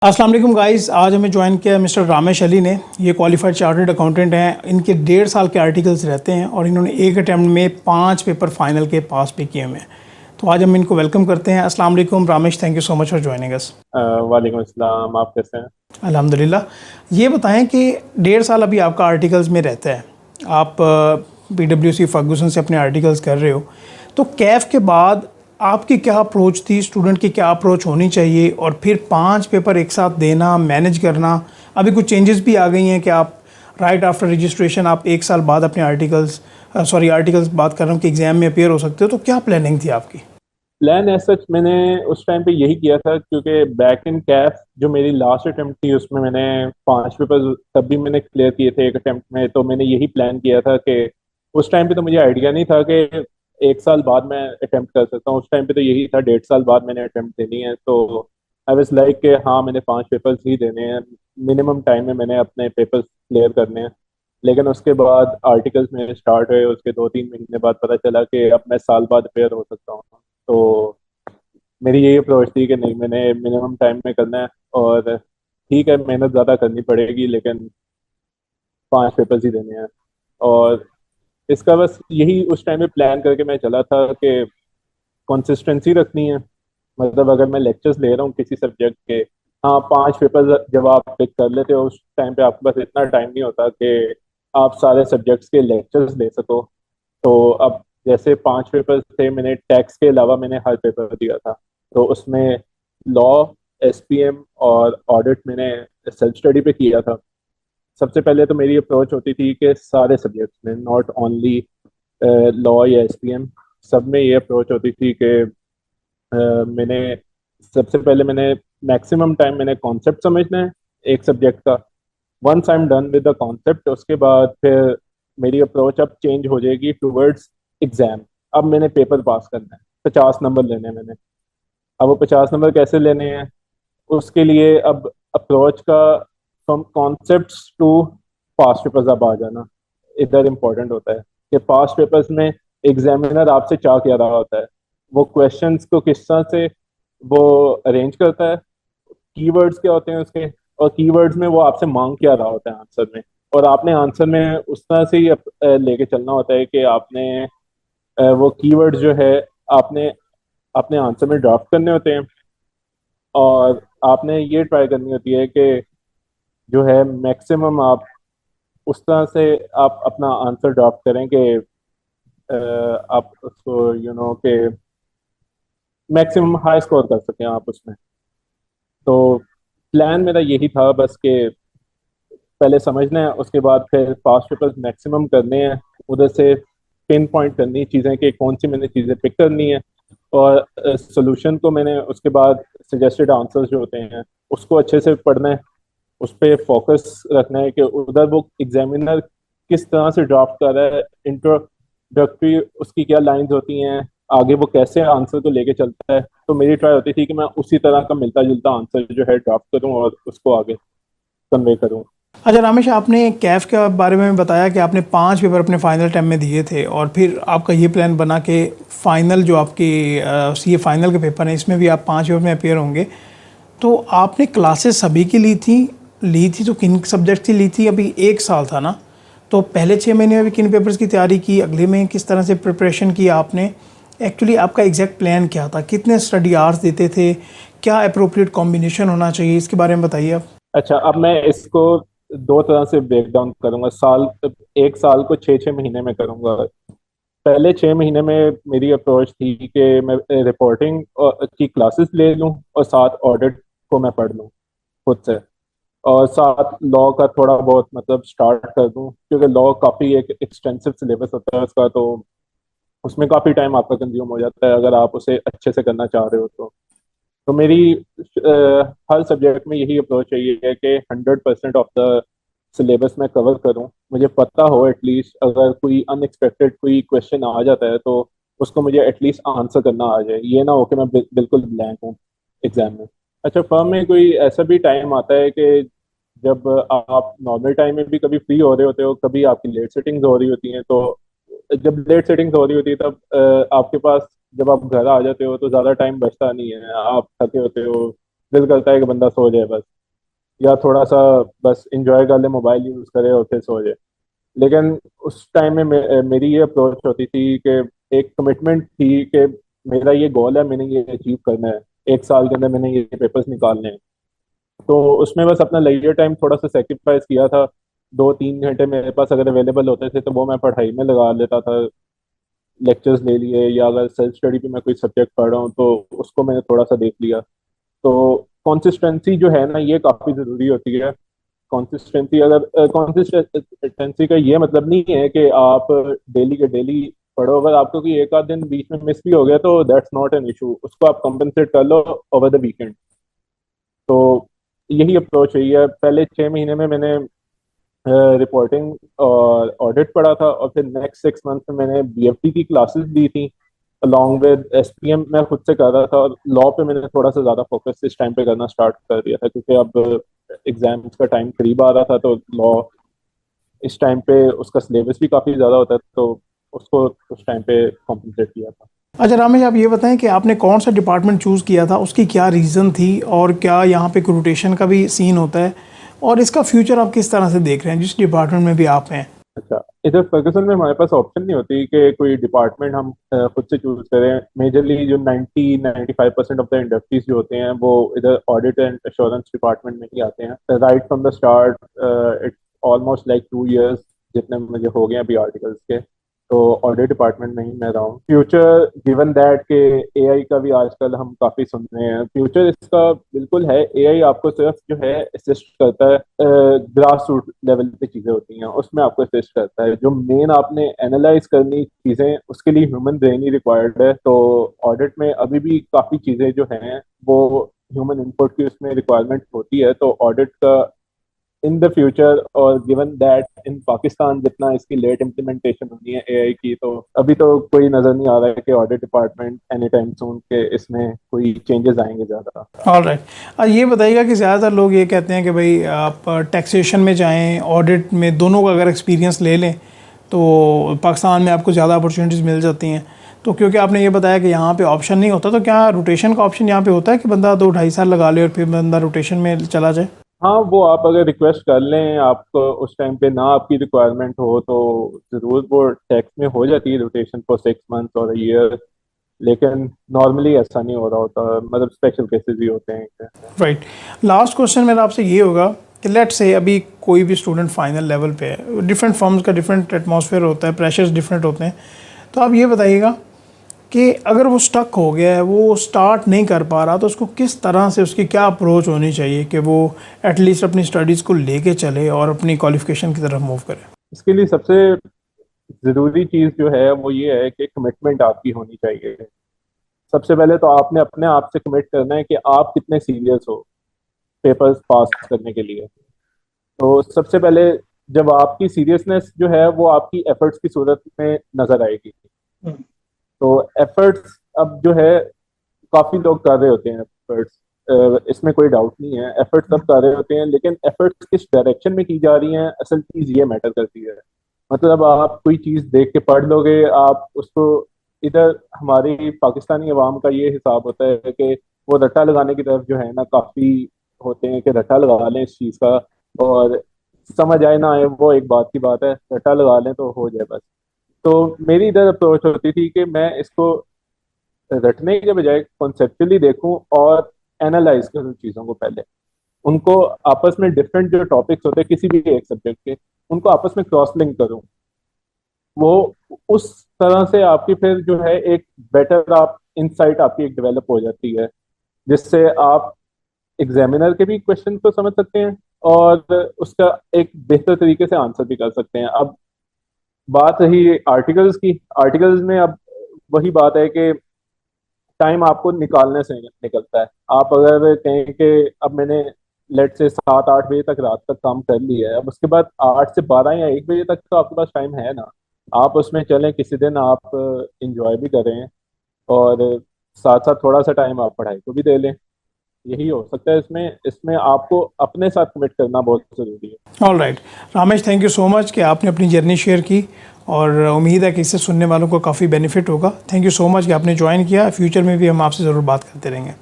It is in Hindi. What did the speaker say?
अस्सलाम वालेकुम गाइस। आज हमें ज्वाइन किया मिस्टर रामेश अली ने। ये क्वालिफाइड चार्टर्ड अकाउंटेंट हैं। इनके 1.5 साल के आर्टिकल्स रहते हैं और इन्होंने एक अटैम्प्ट में 5 पेपर फाइनल के पास भी किए हुए हैं। तो आज हम इनको वेलकम करते हैं। अस्सलाम वालेकुम Ramesh, thank you so much for joining us. वालेकुम अस्सलाम। आप कैसे हैं? अल्हम्दुलिल्लाह। ये बताएं कि 1.5 साल अभी आपका आर्टिकल्स में रहता है, आप PwC फर्गूसन से अपने आर्टिकल्स कर रहे हो, तो कैफ के बाद आपकी क्या अप्रोच थी, स्टूडेंट की क्या अप्रोच होनी चाहिए, और फिर 5 पेपर एक साथ देना, मैनेज करना। अभी कुछ चेंजेस भी आ गई हैं कि आप राइट आफ्टर रजिस्ट्रेशन आप 1 साल बाद अपने आर्टिकल्स बात कर रहा हूँ कि एग्ज़ाम में अपेयर हो सकते हो। तो क्या प्लानिंग थी आपकी? प्लान एज सच मैंने उस टाइम पे यही किया था, क्योंकि बैक इन कैफ जो मेरी लास्ट अटेम्प्ट थी उसमें मैंने 5 पेपर तब भी मैंने क्लियर किए थे एक अटेम्प्ट में। तो मैंने यही प्लान किया था कि उस टाइम पे तो मुझे आइडिया नहीं था कि 1 साल बाद मैं अटेम्प्ट कर सकता हूँ। उस टाइम पे तो यही था 1.5 साल बाद मैंने अटेम्प्ट देनी है। तो आई वाज लाइक कि हाँ, मैंने 5 पेपर्स ही देने हैं, मिनिमम टाइम में मैंने अपने पेपर्स क्लियर करने हैं। लेकिन उसके बाद आर्टिकल्स मेरे स्टार्ट हुए, उसके 2-3 महीने बाद पता चला कि अब मैं साल बाद अपेयर हो सकता हूँ। तो मेरी यही अप्रोच थी कि नहीं, मैंने मिनिमम टाइम में करना है। और ठीक है, मेहनत ज़्यादा करनी पड़ेगी लेकिन 5 पेपर्स ही देने हैं। और इसका बस यही उस टाइम में प्लान करके मैं चला था कि कंसिस्टेंसी रखनी है। मतलब अगर मैं लेक्चर्स ले रहा हूँ किसी सब्जेक्ट के, हाँ, 5 पेपर जब आप पिक कर लेते हो उस टाइम पे आपके पास इतना टाइम नहीं होता कि आप सारे सब्जेक्ट्स के लेक्चर्स ले सको। तो अब जैसे 5 पेपर थे, मैंने टैक्स के अलावा मैंने हर पेपर दिया था। तो उसमें लॉ, SPM और ऑडिट मैंने सेल्फ स्टडी पे किया था। सबसे पहले तो मेरी अप्रोच होती थी कि सारे सब्जेक्ट्स में, नॉट ओनली लॉ या SPM, सब में ये अप्रोच होती थी कि मैंने सबसे पहले मैंने मैक्सिमम टाइम मैंने कॉन्सेप्ट समझना है एक सब्जेक्ट का। Once I am done with the concept, उसके बाद फिर मेरी अप्रोच अब चेंज हो जाएगी टूवर्ड्स एग्जाम। अब मैंने पेपर पास करना है, 50 नंबर लेने हैं मैंने। अब वो 50 नंबर कैसे लेने हैं, उसके लिए अब अप्रोच का from concepts to past papers अब आ जाना इधर इम्पोर्टेंट होता है कि पास्ट पेपर्स में एग्जामिनर आपसे चाह क्या रहा होता है, वो क्वेश्चंस को किस तरह से वो अरेंज करता है, कीवर्ड्स क्या होते हैं उसके, और कीवर्ड्स में वो आपसे मांग क्या रहा होता है आंसर में। और आपने आंसर में उस तरह से ही लेके चलना होता है कि आपने वो कीवर्ड जो है आपने अपने आंसर में ड्राफ्ट करने होते हैं। और आपने ये ट्राई करनी होती है कि जो है मैक्सिमम आप उस तरह से आप अपना आंसर ड्राफ्ट करें कि आप उसको कि मैक्सिमम हाई स्कोर कर सकें आप उसमें। तो प्लान मेरा यही था बस कि पहले समझना है, उसके बाद फिर पास्ट पेपर्स मैक्सिमम करने हैं, उधर से पिन पॉइंट करनी चीज़ें कि कौन सी मैंने चीज़ें पिक करनी है। और सोल्यूशन को मैंने उसके बाद सजेस्टेड आंसर्स जो होते हैं उसको अच्छे से पढ़ना है, उस पर फोकस रखना है कि उधर वो एग्जामिनर किस तरह से ड्राफ्ट कर रहा है, इंट्रोडक्टरी उसकी क्या लाइंस होती हैं, आगे वो कैसे आंसर को लेके चलता है। तो मेरी ट्राई होती थी कि मैं उसी तरह का मिलता जुलता आंसर जो है ड्राफ्ट करूँ और उसको आगे कन्वे करूँ। अच्छा रामेश, आपने कैफ के बारे में बताया कि आपने 5 पेपर अपने फाइनल टाइम में दिए थे और फिर आपका ये प्लान बना कि फाइनल जो आपकी CA फाइनल के पेपर हैं इसमें भी आप 5 पेपर में अपेयर होंगे। तो आपने क्लासेस सभी की ली थी तो किन सब्जेक्ट की ली थी? अभी 1 साल था ना, तो पहले 6 महीने में भी किन पेपर्स की तैयारी की, अगले में किस तरह से प्रिपरेशन की आपने? एक्चुअली आपका एग्जैक्ट प्लान क्या था, कितने स्टडी आवर्स देते थे, क्या अप्रोप्रिएट कॉम्बिनेशन होना चाहिए, इसके बारे में बताइए आप। अच्छा, अब मैं इसको दो तरह से ब्रेक डाउन करूंगा। 1 साल को 6-6 महीने में करूंगा। पहले 6 महीने में मेरी अप्रोच थी कि मैं रिपोर्टिंग की क्लासेस ले लूं और साथ ऑडिट को मैं पढ़ लूं खुद से, और साथ लॉ का थोड़ा बहुत मतलब स्टार्ट कर दूं, क्योंकि लॉ काफ़ी एक एक्सटेंसिव सिलेबस होता है उसका। तो उसमें काफ़ी टाइम आपका कंज्यूम हो जाता है अगर आप उसे अच्छे से करना चाह रहे हो तो मेरी हर सब्जेक्ट में यही अप्रोच चाहिए है कि 100% ऑफ द सिलेबस में कवर करूं। मुझे पता हो एटलीस्ट अगर कोई अनएक्सपेक्टेड कोई क्वेश्चन आ जाता है तो उसको मुझे एटलीस्ट आंसर करना आ जाए, ये ना हो कि मैं बिल्कुल ब्लैंक हूँ एग्जाम में। अच्छा, फर्म में कोई ऐसा भी टाइम आता है कि जब आप नॉर्मल टाइम में भी कभी फ्री हो रहे होते हो, कभी आपकी लेट सेटिंग्स हो रही होती हैं, तो जब लेट सेटिंग्स हो रही होती है तब आपके पास जब आप घर आ जाते हो तो ज़्यादा टाइम बचता नहीं है, आप थके होते हो, दिल करता है कि बंदा सो जाए बस, या थोड़ा सा बस इंजॉय कर ले, मोबाइल यूज करे और फिर सो जाए। लेकिन उस टाइम में मेरी ये अप्रोच होती थी कि एक कमिटमेंट थी कि मेरा ये गोल है, मैंने ये अचीव करना है, 1 साल के अंदर मैंने ये पेपर्स निकालने हैं। तो उसमें बस अपना लेजर टाइम थोड़ा सा सेक्रीफाइस किया था। 2-3 घंटे मेरे पास अगर अवेलेबल होते थे तो वो मैं पढ़ाई में लगा लेता था, लेक्चर्स ले लिए, या अगर सेल्फ स्टडी पे मैं कोई सब्जेक्ट पढ़ रहा हूँ तो उसको मैंने थोड़ा सा देख लिया। तो कंसिस्टेंसी जो है ना, ये काफ़ी ज़रूरी होती है। कंसिस्टेंसी का ये मतलब नहीं है कि आप डेली के डेली पढ़ो। अगर आपको कोई एक आध दिन बीच में मिस भी हो गया तो दैट्स नॉट एन इशू, उसको आप कंपनसेट कर लो ओवर द वीकेंड। तो यही अप्रोच है। पहले 6 महीने में मैंने रिपोर्टिंग और ऑडिट पढ़ा था, और फिर नेक्स्ट 6 मंथ में मैंने बीएफटी की क्लासेस दी थी, अलॉन्ग विद एसपीएम मैं खुद से कर रहा था। और लॉ पे मैंने थोड़ा सा ज़्यादा फोकस इस टाइम पे करना स्टार्ट कर दिया था, क्योंकि अब एग्जाम्स का टाइम करीब आ रहा था, तो लॉ इस टाइम पे उसका सिलेबस भी काफ़ी ज़्यादा होता है, तो उसको उस टाइम पे कॉम्पनसेट किया था। अच्छा रामेश, आप ये बताएं कि आपने कौन सा डिपार्टमेंट चूज़ किया था, उसकी क्या रीज़न थी, और क्या यहाँ पे रोटेशन का भी सीन होता है, और इसका फ्यूचर आप किस तरह से देख रहे हैं जिस डिपार्टमेंट में भी आप हैं? अच्छा, इधर फर्गुसन में हमारे पास ऑप्शन नहीं होती कि कोई डिपार्टमेंट हम खुद से चूज करें। मेजरली जो 90-95% ऑफ द इंडस्ट्रीज जो होते हैं वो इधर ऑडिट एंड एश्योरेंस डिपार्टमेंट में ही आते हैं। Right from the start, it's almost like 2 years जितने मुझे हो गए अभी आर्टिकल्स के, तो ऑडिट डिपार्टमेंट में ही मैं रहा हूँ। फ्यूचर गिवन दैट के एआई का भी आजकल हम काफ़ी सुन रहे हैं, फ्यूचर इसका बिल्कुल है। एआई आपको सिर्फ जो है असिस्ट करता है, ग्रास रूट लेवल पे चीज़ें होती हैं उसमें आपको असिस्ट करता है। जो मेन आपने एनालाइज करनी चीज़ें, उसके लिए ह्यूमन ब्रेन ही रिक्वायर्ड है। तो ऑडिट में अभी भी काफ़ी चीज़ें जो हैं वो ह्यूमन इनपुट की उसमें रिक्वायरमेंट होती है। तो ऑडिट का इन द फ्यूचर, और गिवन दैट इन पाकिस्तान जितना इसकी लेट इम्प्लीमेंटेशन होनी है एआई की, तो अभी तो कोई नजर नहीं आ रहा है कि audit department any time soon के इसमें कोई चेंजेस आएंगे ज़्यादा। All right. ये बताइएगा कि ज़्यादातर लोग ये कहते हैं कि भाई आप टैक्सेशन में जाएं, ऑडिट में, दोनों का अगर एक्सपीरियंस ले लें तो पाकिस्तान में आपको ज़्यादा अपॉर्चुनिटीज़ मिल जाती हैं। तो क्योंकि आपने ये बताया कि यहाँ पे ऑप्शन नहीं होता, तो क्या रोटेशन का ऑप्शन यहाँ पे होता है कि बंदा 2-2.5 साल लगा ले और फिर बंदा रोटेशन में चला जाए? हाँ, वो आप अगर रिक्वेस्ट कर लें, आपको उस टाइम पे ना आपकी रिक्वायरमेंट हो तो ज़रूर वो टैक्स में हो जाती है रोटेशन फॉर 6 मंथ्स और ईयर। लेकिन नॉर्मली ऐसा नहीं हो रहा होता, मतलब स्पेशल केसेस ही होते हैं। राइट। लास्ट क्वेश्चन मेरा आपसे ये होगा कि लेट्स से अभी कोई भी स्टूडेंट फाइनल लेवल पे है, डिफरेंट फर्म्स का डिफरेंट एटमॉस्फेयर होता है, प्रेशर्स डिफरेंट होते हैं, तो आप ये बताइएगा कि अगर वो स्टक हो गया है, वो स्टार्ट नहीं कर पा रहा, तो उसको किस तरह से, उसकी क्या अप्रोच होनी चाहिए कि वो एटलीस्ट अपनी स्टडीज़ को लेके चले और अपनी क्वालिफिकेशन की तरफ मूव करे? इसके लिए सबसे ज़रूरी चीज़ जो है वो ये है कि कमिटमेंट आपकी होनी चाहिए। सबसे पहले तो आपने अपने आप से कमिट करना है कि आप कितने सीरियस हो पेपर्स पास करने के लिए। तो सबसे पहले जब आपकी सीरियसनेस जो है वो आपकी एफर्ट्स की सूरत में नजर आएगी। तो एफर्ट्स अब जो है काफी लोग कर रहे होते हैं एफर्ट्स, इसमें कोई डाउट नहीं है, एफर्ट्स सब कर रहे होते हैं, लेकिन एफर्ट्स किस डायरेक्शन में की जा रही हैं, असल चीज ये मैटर करती है। मतलब आप कोई चीज देख के पढ़ लोगे, आप उसको इधर हमारी पाकिस्तानी अवाम का ये हिसाब होता है कि वो रट्टा लगाने की तरफ जो है ना काफी होते हैं कि रट्टा लगा लें इस चीज का, और समझ आए ना आए वो एक बात की बात है, रट्टा लगा लें तो हो जाए बस। तो मेरी इधर अप्रोच होती थी कि मैं इसको रटने के बजाय कॉन्सेप्चुअली देखूं और एनालाइज करूं चीज़ों को पहले। उनको आपस में डिफरेंट जो टॉपिक्स होते हैं किसी भी एक सब्जेक्ट के, उनको आपस में क्रॉस लिंक करूं। वो उस तरह से आपकी फिर जो है एक बेटर आप इंसाइट आपकी एक डेवलप हो जाती है, जिससे आप एग्जामिनर के भी क्वेश्चन को समझ सकते हैं और उसका एक बेहतर तरीके से आंसर भी कर सकते हैं। अब बात रही आर्टिकल्स की, आर्टिकल्स में अब वही बात है कि टाइम आपको निकालने से निकलता है। आप अगर कहें कि अब मैंने लेट से 7-8 बजे तक रात तक काम कर लिया है, अब उसके बाद 8 से 12 या 1 बजे तक तो आपके पास टाइम है ना, आप उसमें चलें, किसी दिन आप इंजॉय भी करें और साथ साथ थोड़ा सा टाइम आप पढ़ाई को भी दे लें। यही हो सकता है। इसमें इसमें आपको अपने साथ कमिट करना बहुत ज़रूरी है। All right Ramesh, thank you so much कि आपने अपनी जर्नी शेयर की, और उम्मीद है कि इससे सुनने वालों को काफ़ी बेनिफिट होगा। थैंक यू सो मच कि आपने ज्वाइन किया। फ्यूचर में भी हम आपसे ज़रूर बात करते रहेंगे।